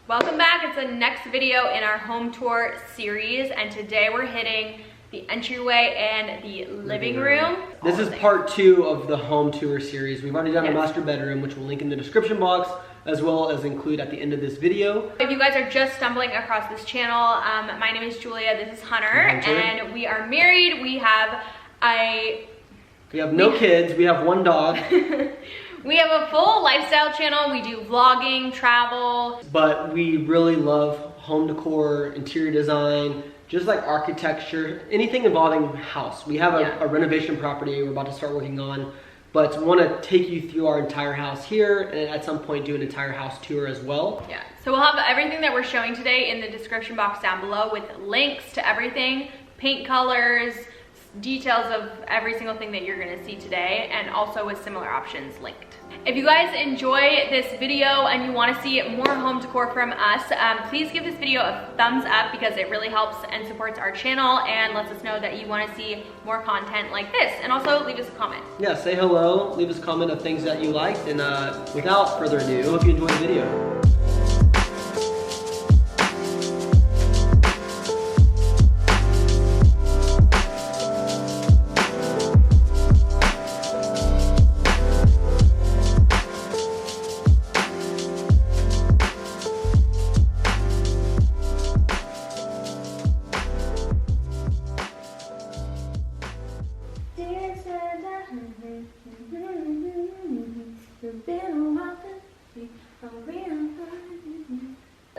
Welcome back. It's the next video in our home tour series, and today we're hitting the entryway and the living room. This is part 2 of the home tour series. We've already done a master bedroom, which we'll link in the description box, as well as include at the end of this video. If you guys are just stumbling across this channel, my name is Julia, this is Hunter, and we are married. We have no kids, we have 1 dog. We have a full lifestyle channel. We do vlogging, travel. But we really love home decor, interior design, just like architecture, anything involving house. We have a renovation property we're about to start working on, but want to take you through our entire house here and at some point do an entire house tour as well. Yeah, so we'll have everything that we're showing today in the description box down below with links to everything, paint colors, details of every single thing that you're gonna see today, and also with similar options linked. If you guys enjoy this video and you wanna see more home decor from us, please give this video a thumbs up because it really helps and supports our channel and lets us know that you wanna see more content like this. And also leave us a comment. Yeah, say hello, leave us a comment of things that you liked, and without further ado, hope you enjoyed the video.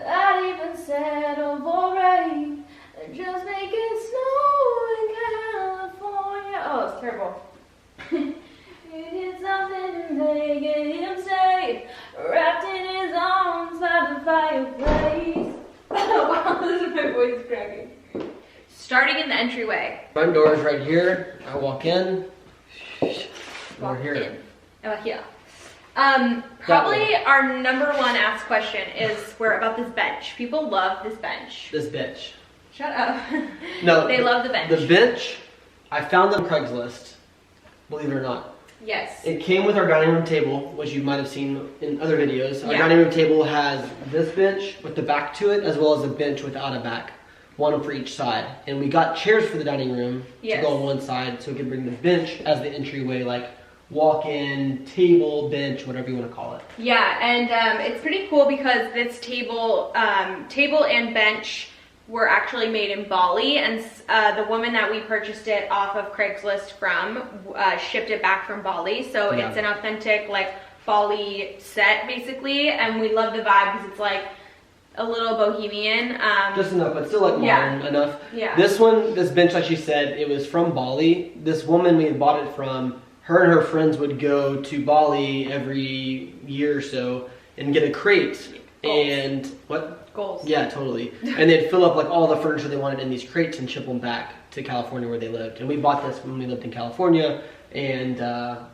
I'd even settle for rain and just make it snow in California. Oh, it's terrible. You did something to make him stay, wrapped in his arms by the fireplace. Wow, this is my voice cracking. Starting in the entryway. Front door is right here. I walk in. We're here. Here. Probably our number 1 asked question is about this bench. People love this bench. This bench. Shut up. No. They love the bench. The bench, I found on Craigslist, believe it or not. Yes. It came with our dining room table, which you might have seen in other videos. Our dining room table has this bench with the back to it, as well as a bench without a back. 1 for each side. And we got chairs for the dining room to go on one side, so we could bring the bench as the entryway, like walk-in, table, bench, whatever you want to call it. Yeah, and it's pretty cool because this table and bench were actually made in Bali, and the woman that we purchased it off of Craigslist from shipped it back from Bali, so it's an authentic like Bali set basically, and we love the vibe because it's like a little bohemian. Just enough, but still like modern enough. Yeah. This bench, like she said, it was from Bali. This woman we had bought it from, her and her friends would go to Bali every year or so and get a crate. And what? Goals. Yeah, totally. And they'd fill up like all the furniture they wanted in these crates and ship them back to California where they lived. And we bought this when we lived in California and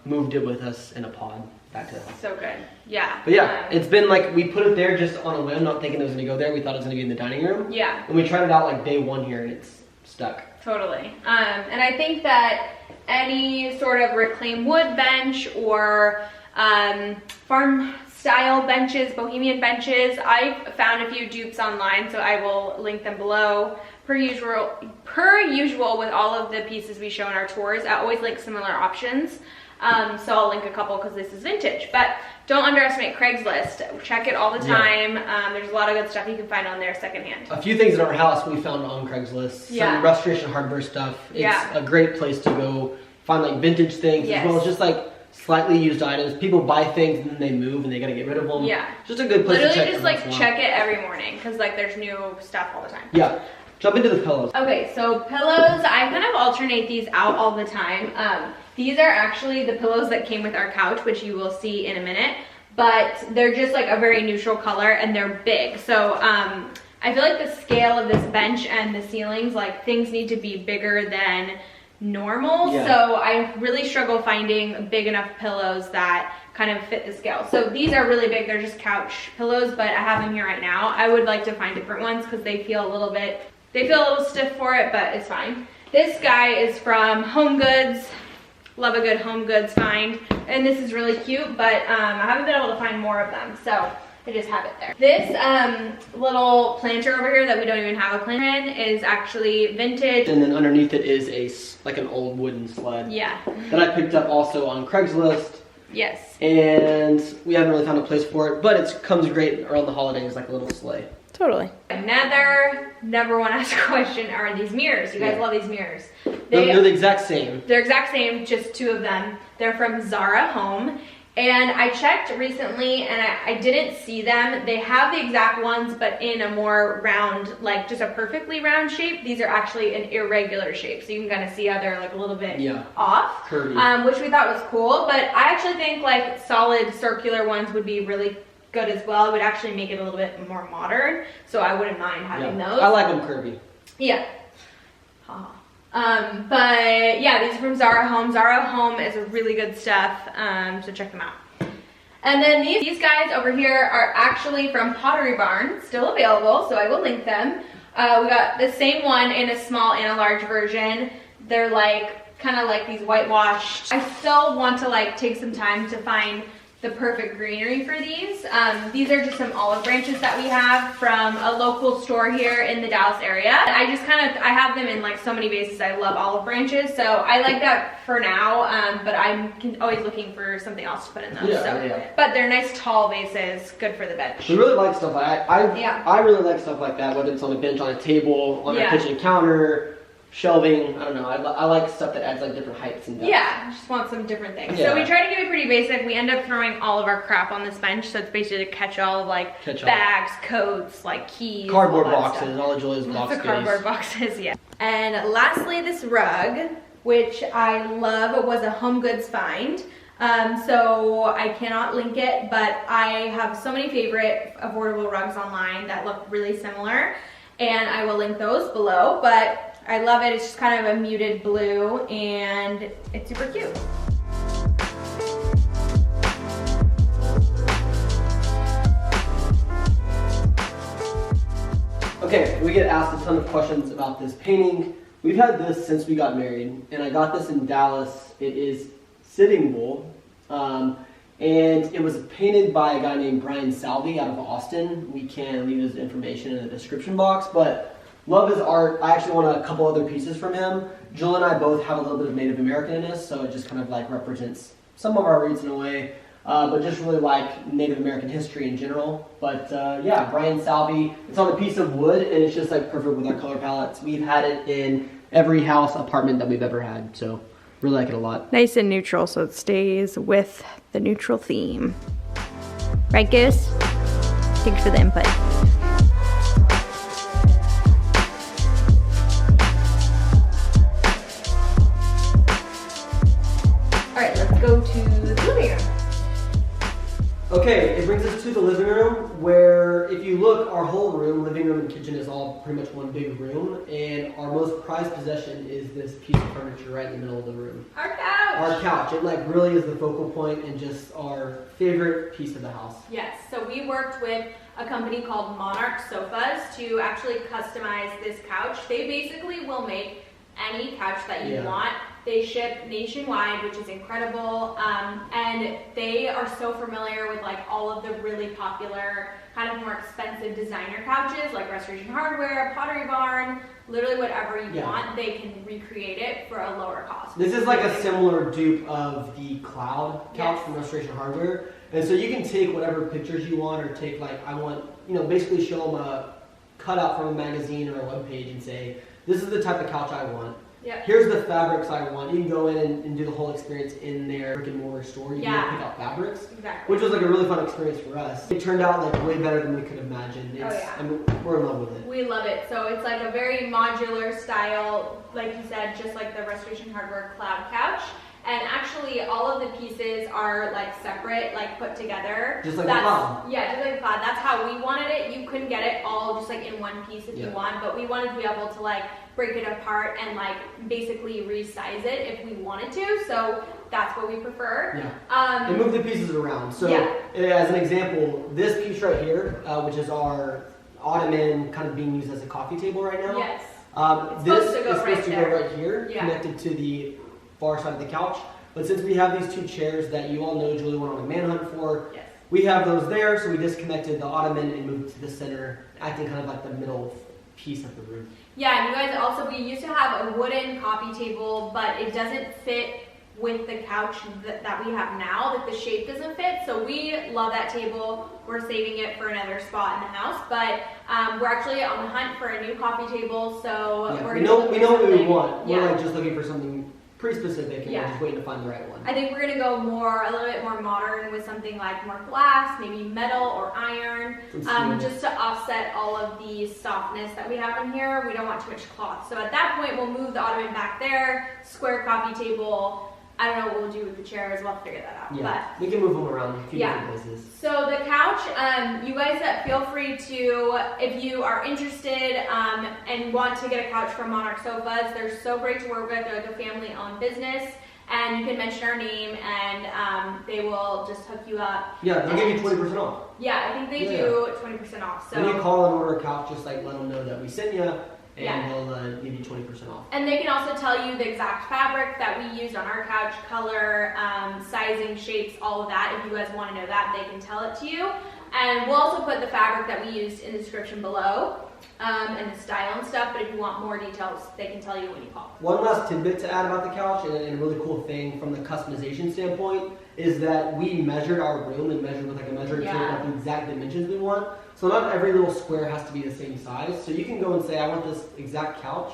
moved it with us in a pod back to the house. So good. Yeah. But yeah, it's been like, we put it there just on a whim, not thinking it was gonna go there. We thought it was gonna be in the dining room. Yeah. And we tried it out like day 1 here and it's stuck. Totally. And I think that any sort of reclaimed wood bench or farm style benches, bohemian benches, I've found a few dupes online, so I will link them below. Per usual with all of the pieces we show in our tours, I always link similar options. So I'll link a couple because this is vintage, but don't underestimate Craigslist. Check it all the time. There's a lot of good stuff you can find on there secondhand. A few things in our house we found on Craigslist. Some restoration hardware stuff. It's a great place to go find like vintage things as well as just like slightly used items. People buy things and then they move and they gotta get rid of them. Yeah. Just a good place to check. Literally just like check it every morning because like there's new stuff all the time. Yeah. Jump into the pillows. Okay, so pillows, I kind of alternate these out all the time. These are actually the pillows that came with our couch, which you will see in a minute, but they're just like a very neutral color and they're big. So I feel like the scale of this bench and the ceilings, like things need to be bigger than normal. So I really struggle finding big enough pillows that kind of fit the scale. So these are really big, they're just couch pillows, but I have them here right now. I would like to find different ones because they feel a little stiff for it, but it's fine. This guy is from HomeGoods. Love a good HomeGoods find. And this is really cute, but I haven't been able to find more of them. So I just have it there. This little planter over here that we don't even have a planter in is actually vintage. And then underneath it is like an old wooden sled. Yeah. That I picked up also on Craigslist. Yes. And we haven't really found a place for it, but it comes great around the holidays, like a little sleigh. Totally. Another number one asked question are these mirrors. You guys love these mirrors. They're the exact same. They're exact same, just two of them. They're from Zara Home. And I checked recently and I didn't see them. They have the exact ones, but in a more round, like just a perfectly round shape. These are actually an irregular shape. So you can kind of see how they're like a little bit off. Curvy. Which we thought was cool. But I actually think like solid circular ones would be really good as well. It would actually make it a little bit more modern. So I wouldn't mind having those. I like them curvy. Yeah. But yeah, these are from Zara Home. Zara Home is a really good stuff, so check them out. And then these guys over here are actually from Pottery Barn, still available, so I will link them. We got the same one in a small and a large version. They're like, kind of like these whitewashed. I still want to like take some time to find the perfect greenery for these. These are just some olive branches that we have from a local store here in the Dallas area. I have them in like so many vases. I love olive branches, so I like that for now, but I'm always looking for something else to put in those. But they're nice tall vases, good for the bench. We really like stuff like that. I really like stuff like that, whether it's on a bench, on a table, on a kitchen counter, shelving. I don't know. I like stuff that adds like different heights and depths. Yeah, I just want some different things. So we try to keep it pretty basic. We end up throwing all of our crap on this bench, so it's basically to catch all of like bags, coats, like keys, cardboard boxes, all of Julia's box goodies. Cardboard boxes, yeah. And lastly, this rug, which I love, was a HomeGoods find. So I cannot link it, but I have so many favorite affordable rugs online that look really similar, and I will link those below. But I love it. It's just kind of a muted blue and it's super cute. Okay, we get asked a ton of questions about this painting. We've had this since we got married, and I got this in Dallas. It is Sitting Bull, and it was painted by a guy named Brian Salvi out of Austin. We can leave his information in the description box, but love his art. I actually want a couple other pieces from him. Jill and I both have a little bit of Native American in us, so it just kind of like represents some of our roots in a way, but just really like Native American history in general. But yeah, Brian Salvi, it's on a piece of wood, and it's just like perfect with our color palettes. We've had it in every house, apartment that we've ever had, so really like it a lot. Nice and neutral, so it stays with the neutral theme. Right, Goose? Thanks for the input. Go to the living room. Okay, it brings us to the living room, where if you look, our whole room, living room and kitchen, is all pretty much one big room, and our most prized possession is this piece of furniture right in the middle of the room. Our couch! Our couch. It like really is the focal point and just our favorite piece of the house. Yes, so we worked with a company called Monarch Sofas to actually customize this couch. They basically will make any couch that you want. They ship nationwide, which is incredible, and they are so familiar with like all of the really popular, kind of more expensive designer couches, like Restoration Hardware, Pottery Barn, literally whatever you want, they can recreate it for a lower cost. This is like a similar dupe of the Cloud couch from Restoration Hardware, and so you can take whatever pictures you want, or take like, I want, you know, basically show them a cutout from a magazine or a web page and say, this is the type of couch I want. Here's the fabrics I want. You can go in and do the whole experience in their brick and mortar store. You can pick out fabrics, which was like a really fun experience for us. It turned out like way better than we could imagine. I mean, we're in love with it. We love it. So it's like a very modular style, like you said, just like the Restoration Hardware Cloud couch. And actually, all of the pieces are like separate, like put together. Just like the Cloud. Yeah, just like the Cloud. That's how we wanted it. You couldn't get it all just like in one piece if you want, but we wanted to be able to like break it apart and like basically resize it if we wanted to. So that's what we prefer. And move the pieces around. So as an example, this piece right here, which is our ottoman, kind of being used as a coffee table right now. This is supposed to go right here, connected to the far side of the couch. But since we have these two chairs that you all know Julie went on a manhunt for, we have those there, so we disconnected the ottoman and moved to the center, acting kind of like the middle piece of the room. Yeah, and you guys also, we used to have a wooden coffee table, but it doesn't fit with the couch that we have now. Like the shape doesn't fit, so we love that table. We're saving it for another spot in the house, but we're actually on the hunt for a new coffee table, so Yeah, we're we know what we want. Yeah. We're like just looking for something pretty specific, and Yeah. we're just waiting to find the right one. I think we're gonna go a little bit more modern with something like more glass, maybe metal or iron, just to offset all of the softness that we have in here. We don't want too much cloth. So at that point, we'll move the ottoman back there, square coffee table. I don't know what we'll do with the chairs. We'll have to figure that out. Yeah, we can move them around a few different places. So the couch, you guys feel free to, if you are interested and want to get a couch from Monarch Sofas, they're so great to work with. They're like a family-owned business, and you can mention our name, and they will just hook you up. Yeah, they'll give you 20% off. Yeah, I think they do 20% off. So when you call and order a couch, just like let them know that we sent you, and they'll give you 20% off. And they can also tell you the exact fabric that we used on our couch, color, sizing, shapes, all of that. If you guys want to know that, they can tell it to you. And we'll also put the fabric that we used in the description below, and the style and stuff, but if you want more details, they can tell you when you call. One last tidbit to add about the couch, and a really cool thing from the customization standpoint, is that we measured our room and measured with like a measuring tape like the exact dimensions we want. So not every little square has to be the same size. So you can go and say, I want this exact couch,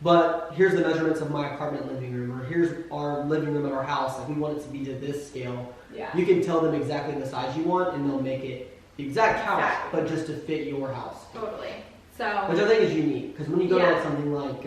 but here's the measurements of my apartment living room, or here's our living room at our house. Like we want it to be to this scale. Yeah. You can tell them exactly the size you want, and they'll make it the exact couch, but just to fit your house. Totally. So. Which I think is unique, because when you go to something like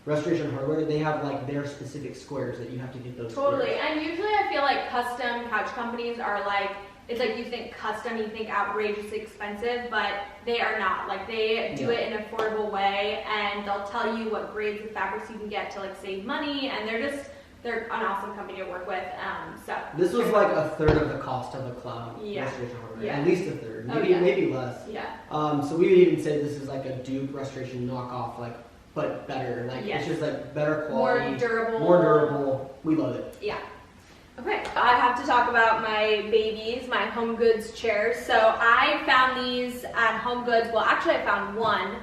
Restoration Hardware, they have like their specific squares that you have to get those. Totally. Squares. And usually I feel like custom couch companies are like, it's like you think custom, you think outrageously expensive, but they are not. Like they do it in an affordable way, and they'll tell you what grades of fabrics you can get to like save money, and they're an awesome company to work with. So this was like a third of the cost of a club Restoration Hardware, at least a third, maybe less. Yeah. So we would even say this is like a dupe restoration knockoff, like but better. Like it's just like better quality, more durable. We love it. Yeah. Okay, I have to talk about my babies, my HomeGoods chairs. So I found these at HomeGoods. Well, actually I found one,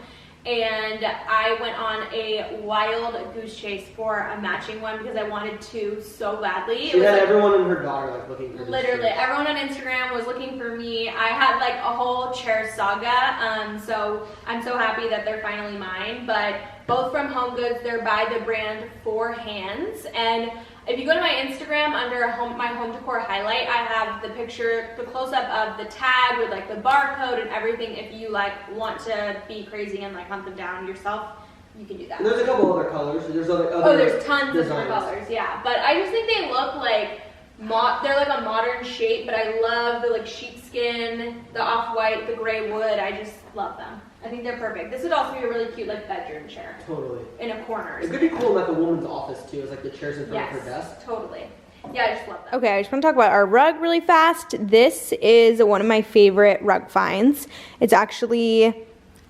and I went on a wild goose chase for a matching one because I wanted to so badly. She had like, everyone and her daughter like looking for literally everyone on Instagram was looking for me. I had like a whole chair saga, so I'm so happy that they're finally mine. But both from HomeGoods, they're by the brand Four Hands, and if you go to my Instagram under my home decor highlight, I have the picture, the close-up of the tag with like the barcode and everything. If you like want to be crazy and like hunt them down yourself, you can do that. And there's a couple other colors. There's other there's tons of different colors, yeah. But I just think they look like they're like a modern shape, but I love the like sheepskin, the off-white, the gray wood. I just love them. I think they're perfect. This would also be a really cute like bedroom chair. Totally. In a corner. It could be cool in like a woman's office too. It's like the chairs in front of her desk. Totally. Yeah, I just love that. Okay, I just want to talk about our rug really fast. This is one of my favorite rug finds. It's actually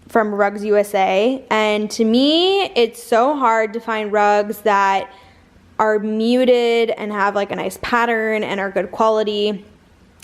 from Rugs USA, and to me, it's so hard to find rugs that are muted and have like a nice pattern and are good quality.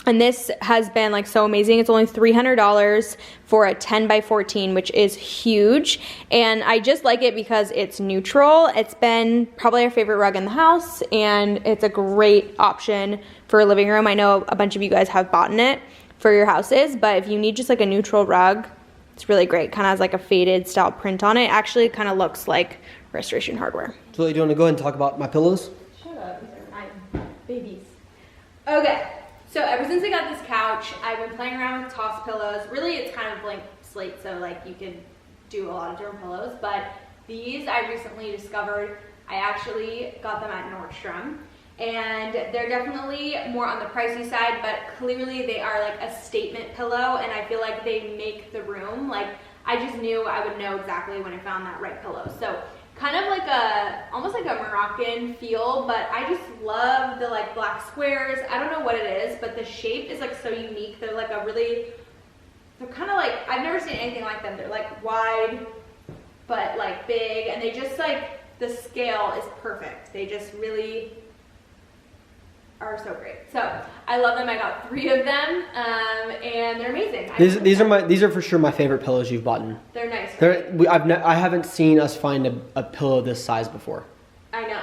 And this has been like so amazing. It's only $300 for a 10 by 14, which is huge. And I just like it because it's neutral. It's been probably our favorite rug in the house, and it's a great option for a living room. I know a bunch of you guys have bought it for your houses, but if you need just like a neutral rug, it's really great. Kind of has like a faded style print on it. Actually, kind of looks like Restoration Hardware. So do you want to go ahead and talk about my pillows? Shut up, these are my babies. Okay. So ever since I got this couch, I've been playing around with toss pillows. Really, it's kind of blank slate, so like you can do a lot of different pillows. But these I recently discovered. I actually got them at Nordstrom, and they're definitely more on the pricey side, but clearly they are like a statement pillow, and I feel like they make the room. Like I just knew I would know exactly when I found that right pillow. So kind of like almost like a Moroccan feel, but I just love the like black squares. I don't know what it is, but the shape is like so unique. They're like they're kind of like, I've never seen anything like them. They're like wide, but like big, and they just like, the scale is perfect. They just really, are so great. So I love them. I got 3 of them, and they're amazing. These are for sure my favorite pillows you've bought. They're nice. Right? I haven't seen us find a pillow this size before. I know.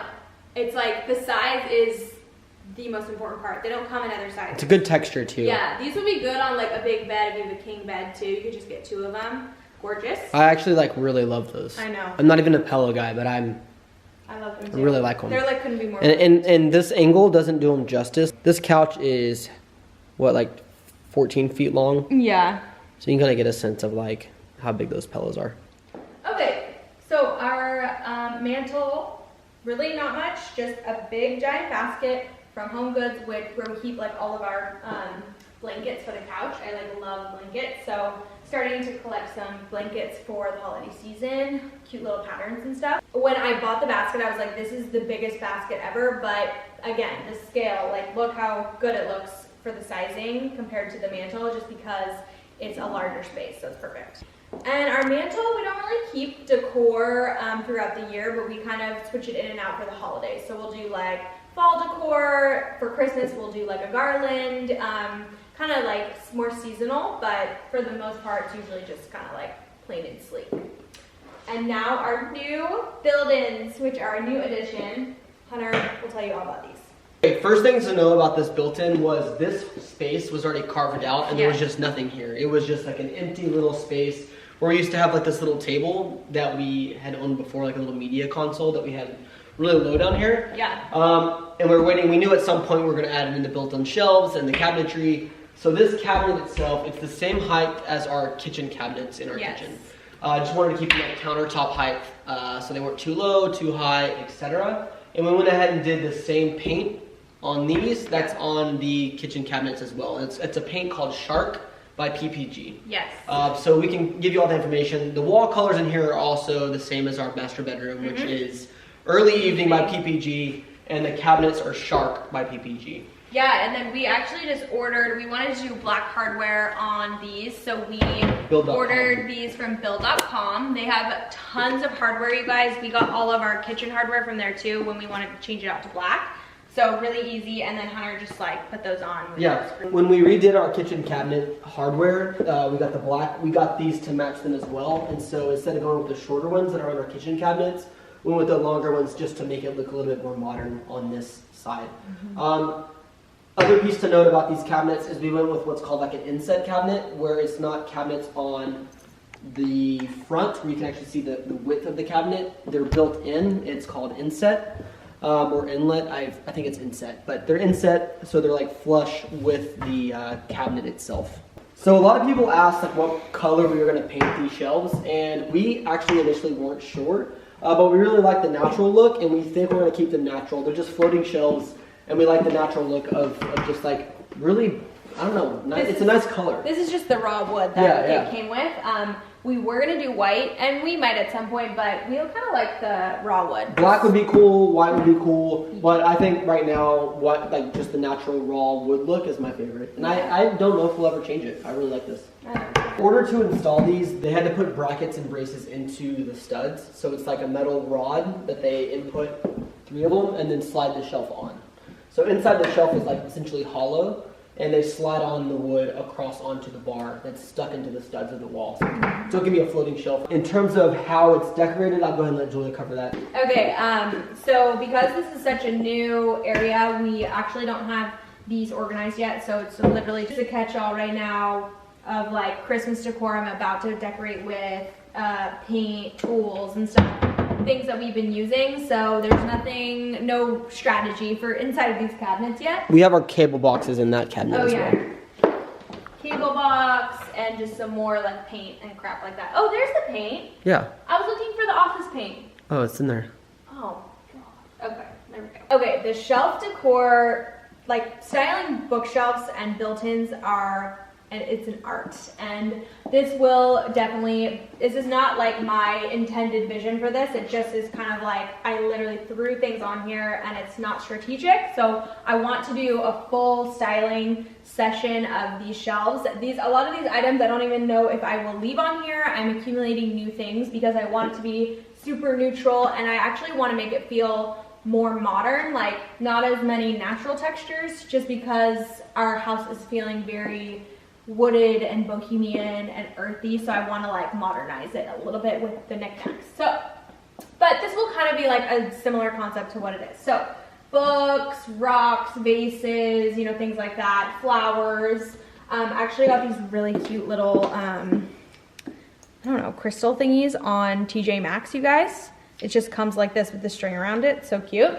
It's like the size is the most important part. They don't come in other sizes. It's a good texture too. Yeah, these would be good on like a big bed if you have a king bed too. You could just get 2 of them. Gorgeous. I actually like really love those. I know. I'm not even a pillow guy, but I love them too. I really like them. They're like couldn't be more. And this angle doesn't do them justice. This couch is what, like 14 feet long? Yeah. So you can kind of get a sense of like how big those pillows are. Okay, so our mantle, really not much, just a big giant basket from HomeGoods, where we keep like all of our blankets for the couch. I like love blankets, so starting to collect some blankets for the holiday season, cute little patterns and stuff. When I bought the basket, I was like, this is the biggest basket ever, but again, the scale, like look how good it looks for the sizing compared to the mantle, just because it's a larger space, so it's perfect. And our mantle, we don't really keep decor throughout the year, but we kind of switch it in and out for the holidays. So we'll do like fall decor. For Christmas, we'll do like a garland, kind of like more seasonal, but for the most part, it's usually just kind of like plain and sleek. And now our new build-ins, which are a new addition. Hunter will tell you all about these. Okay, first thing to know about this built-in was this space was already carved out and there was just nothing here. It was just like an empty little space where we used to have like this little table that we had owned before, like a little media console that we had really low down here. Yeah. And we were waiting. We knew at some point we were going to add it in the built-in shelves and the cabinetry. So this cabinet itself, it's the same height as our kitchen cabinets in our kitchen. I just wanted to keep them at countertop height, so they weren't too low, too high, etc. And we went ahead and did the same paint on these. That's on the kitchen cabinets as well. It's a paint called Shark by PPG. Yes. So we can give you all the information. The wall colors in here are also the same as our master bedroom, which is Early Evening by PPG, and the cabinets are Shark by PPG. Yeah, and then we actually just ordered, we wanted to do black hardware on these, so we ordered these from build.com. They have tons of hardware, you guys. We got all of our kitchen hardware from there too when we wanted to change it out to black. So really easy, and then Hunter just like put those on. Yeah, when we redid our kitchen cabinet hardware, we got the black, we got these to match them as well. And so instead of going with the shorter ones that are on our kitchen cabinets, we went with the longer ones just to make it look a little bit more modern on this side. Other piece to note about these cabinets is we went with what's called like an inset cabinet, where it's not cabinets on the front where you can actually see the width of the cabinet. They're built in. It's called inset or inlet. I think it's inset, but they're inset, so they're like flush with the cabinet itself. So a lot of people asked like what color we were going to paint these shelves, and we actually initially weren't sure, but we really like the natural look, and we think we're going to keep them natural. They're just floating shelves. And we like the natural look of just like really, I don't know, it's a nice color. This is just the raw wood that it came with. We were gonna do white, and we might at some point, but we kind of like the raw wood. Black would be cool, white would be cool, but I think right now, like just the natural raw wood look is my favorite. And I don't know if we'll ever change it. I really like this. In order to install these, they had to put brackets and braces into the studs. So it's like a metal rod that they input 3 of them and then slide the shelf on. So inside the shelf is like essentially hollow, and they slide on the wood across onto the bar that's stuck into the studs of the wall. So it'll give me a floating shelf. In terms of how it's decorated, I'll go ahead and let Julia cover that. Okay, so because this is such a new area, we actually don't have these organized yet. So it's literally just a catch-all right now of like Christmas decor I'm about to decorate with, paint, tools and stuff. Things that we've been using, so there's no strategy for inside of these cabinets yet. We have our cable boxes in that cabinet as well. Cable box and just some more like paint and crap like that. Oh, there's the paint. Yeah. I was looking for the office paint. Oh, it's in there. Oh, God. Okay, there we go. Okay, the shelf decor, like styling bookshelves and built-ins are, and it's an art, and this will definitely, this is not like my intended vision for this, it just is kind of like, I literally threw things on here and it's not strategic, so I want to do a full styling session of these shelves. A lot of these items I don't even know if I will leave on here. I'm accumulating new things because I want it to be super neutral, and I actually want to make it feel more modern, like not as many natural textures, just because our house is feeling very wooded and bohemian and earthy, so I want to like modernize it a little bit with the knickknacks. So, but this will kind of be like a similar concept to what it is. So, books, rocks, vases, you know, things like that, flowers. I actually got these really cute little, I don't know, crystal thingies on TJ Maxx, you guys. It just comes like this with the string around it, so cute.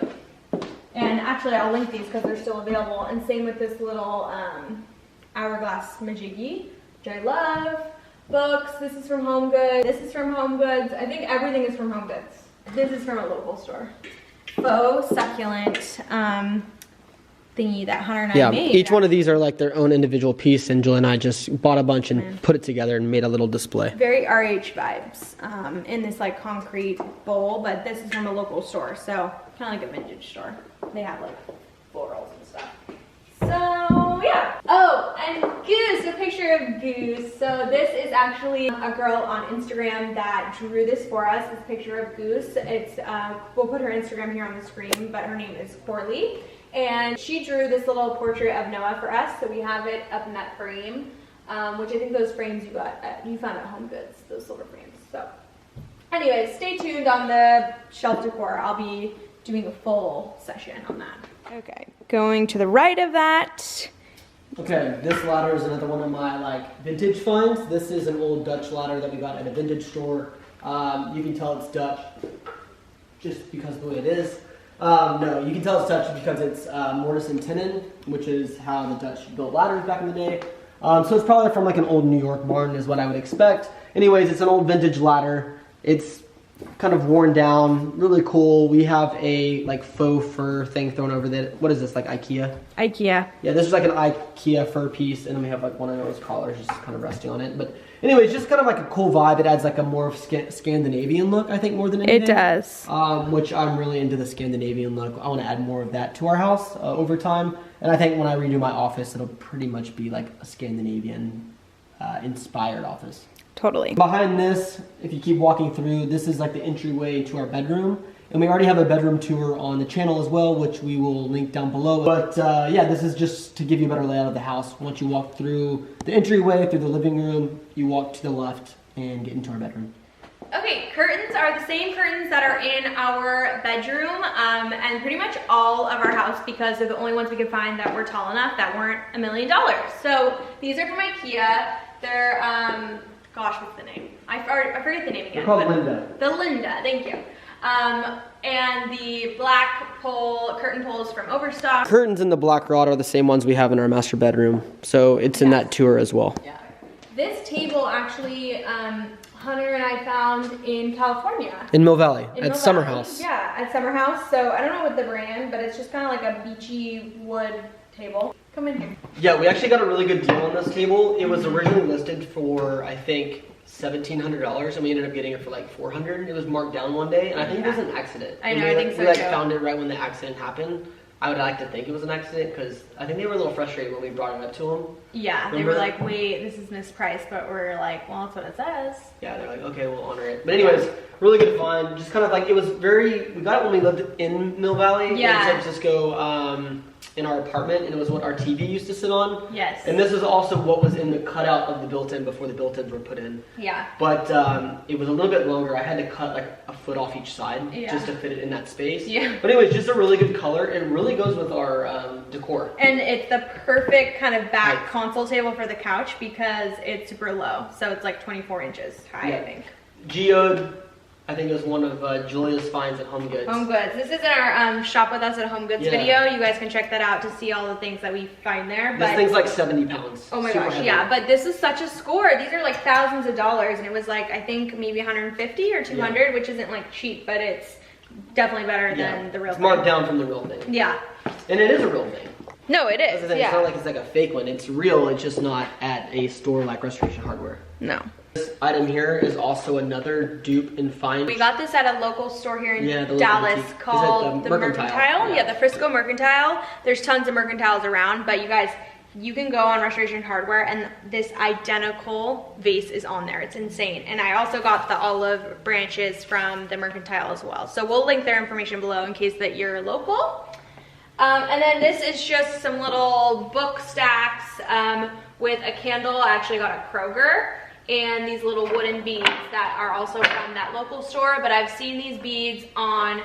And actually I'll link these because they're still available. And same with this little hourglass majiggy, which I love. Books, this is from HomeGoods. This is from HomeGoods. I think everything is from HomeGoods. This is from a local store. Faux succulent thingy that Hunter and I made. Each one of these are like their own individual piece, and Julie and I just bought a bunch and put it together and made a little display. Very RH vibes in this like concrete bowl, but this is from a local store, so kind of like a vintage store. They have like florals and stuff. So yeah. Oh, and Goose, a picture of Goose. So this is actually a girl on Instagram that drew this for us, this picture of Goose. It's, we'll put her Instagram here on the screen, but her name is Corley. And she drew this little portrait of Noah for us, so we have it up in that frame, which I think those frames you found at HomeGoods, those silver frames. So anyways, stay tuned on the shelf decor. I'll be doing a full session on that. Okay, going to the right of that. Okay, this ladder is another one of my like vintage finds. This is an old Dutch ladder that we got at a vintage store. You can tell it's Dutch just because of the way it is. No, you can tell it's Dutch because it's mortise and tenon, which is how the Dutch built ladders back in the day. So it's probably from like an old New York barn is what I would expect. Anyways, it's an old vintage ladder. It's kind of worn down, really cool. We have a like faux fur thing thrown over that. What is this, like IKEA? IKEA. Yeah, this is like an IKEA fur piece, and then we have like one of those collars just kind of resting on it. But anyways, just kind of like a cool vibe. It adds like a more Scandinavian look, I think, more than anything. It does. Which I'm really into the Scandinavian look. I want to add more of that to our house over time. And I think when I redo my office, it'll pretty much be like a Scandinavian inspired office. Totally. Behind this, if you keep walking through, this is like the entryway to our bedroom. And we already have a bedroom tour on the channel as well, which we will link down below. But yeah, this is just to give you a better layout of the house. Once you walk through the entryway, through the living room, you walk to the left and get into our bedroom. Okay, curtains are the same curtains that are in our bedroom and pretty much all of our house, because they're the only ones we could find that were tall enough that weren't $1 million. So these are from IKEA. They're, gosh, what's the name? I forget the name again. They're called Linda. The Linda, thank you. And the black curtain poles from Overstock. Curtains in the black rod are the same ones we have in our master bedroom. So it's in that tour as well. Yeah. This table actually, Hunter and I found in California. In Mill Valley, at Summer House. Yeah, at Summer House. So I don't know what the brand, but it's just kind of like a beachy wood table. Come in here. Yeah, we actually got a really good deal on this table. It was originally listed for, I think, $1,700, and we ended up getting it for like $400. It was marked down one day, and I think it was an accident. I know, I think so we too. Found it right when the accident happened. I would like to think it was an accident because I think they were a little frustrated when we brought it up to them. Yeah, Remember? They were like, wait, this is mispriced, but we're like, well, that's what it says. Yeah, they're like, okay, we'll honor it. But anyways, really good find. Just kind of like, it was very, we got it when we lived in Mill Valley in San Francisco, in our apartment, and it was what our TV used to sit on. Yes. And this is also what was in the cutout of the built-in before the built-ins were put in. Yeah. But it was a little bit longer. I had to cut like a foot off each side just to fit it in that space. Yeah. But anyways, just a really good color. It really goes with our decor. And it's the perfect kind of back console table for the couch because it's super low. So it's like 24 inches high, I think. Geode. I think it was one of Julia's finds at HomeGoods. HomeGoods. This is in our shop with us at HomeGoods video. You guys can check that out to see all the things that we find there. But this thing's like 70 pounds. Oh my gosh, yeah. But this is such a score. These are like thousands of dollars, and it was like, I think maybe 150 or 200, which isn't like cheap, but it's definitely better than the real thing. It's marked down from the real thing. Yeah. And it is a real thing. No, it is. It's not like it's like a fake one. It's real. It's just not at a store like Restoration Hardware. No. This item here is also another dupe and find. We got this at a local store here in Dallas boutique. called the Mercantile. Yeah, the Frisco Mercantile. There's tons of mercantiles around, but you guys, you can go on Restoration Hardware and this identical vase is on there. It's insane. And I also got the olive branches from the Mercantile as well. So we'll link their information below in case that you're local. And then this is just some little book stacks with a candle. I actually got a Kroger, and these little wooden beads that are also from that local store. But I've seen these beads on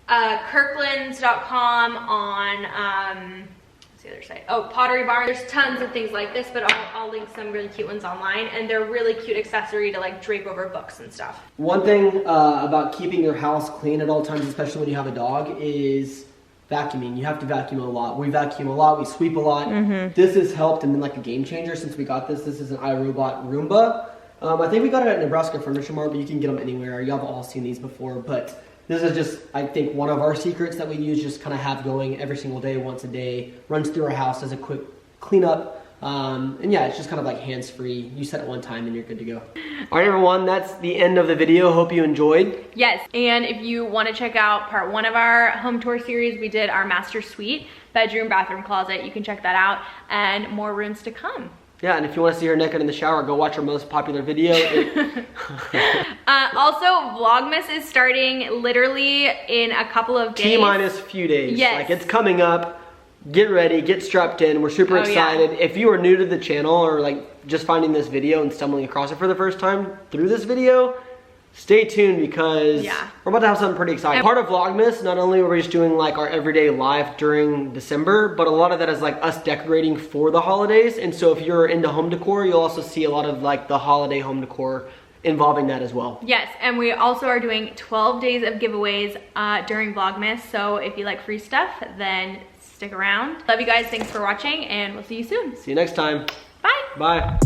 Kirklands.com, on what's the other site? Oh, Pottery Barn. There's tons of things like this, but I'll link some really cute ones online, and they're really cute accessory to like drape over books and stuff. One thing about keeping your house clean at all times, especially when you have a dog, is vacuuming. You have to vacuum a lot. We vacuum a lot. We sweep a lot. This has helped and been like a game changer since we got this. This is an iRobot Roomba. I think we got it at Nebraska Furniture Mart, but you can get them anywhere. Y'all have all seen these before, but this is just, I think, one of our secrets that we use, just kind of have going every single day, once a day, runs through our house as a quick cleanup. And yeah, it's just kind of like hands-free. You set it one time and you're good to go. All right, everyone, that's the end of the video. Hope you enjoyed. Yes, and if you want to check out part 1 of our home tour series, we did our master suite, bedroom, bathroom, closet. You can check that out, and more rooms to come. Yeah, and if you want to see her naked in the shower, go watch our most popular video. Also, Vlogmas is starting literally in a couple of days. T-minus a few days. Yes. Like, it's coming up. Get ready, get strapped in. We're super excited. Yeah. If you are new to the channel, or like just finding this video and stumbling across it for the first time through this video, stay tuned, because we're about to have something pretty exciting. Part of Vlogmas, not only are we just doing like our everyday life during December, but a lot of that is like us decorating for the holidays. And so if you're into home decor, you'll also see a lot of like the holiday home decor involving that as well. Yes, and we also are doing 12 days of giveaways during Vlogmas. So if you like free stuff, then stick around. Love you guys. Thanks for watching, and we'll see you soon. See you next time. Bye. Bye.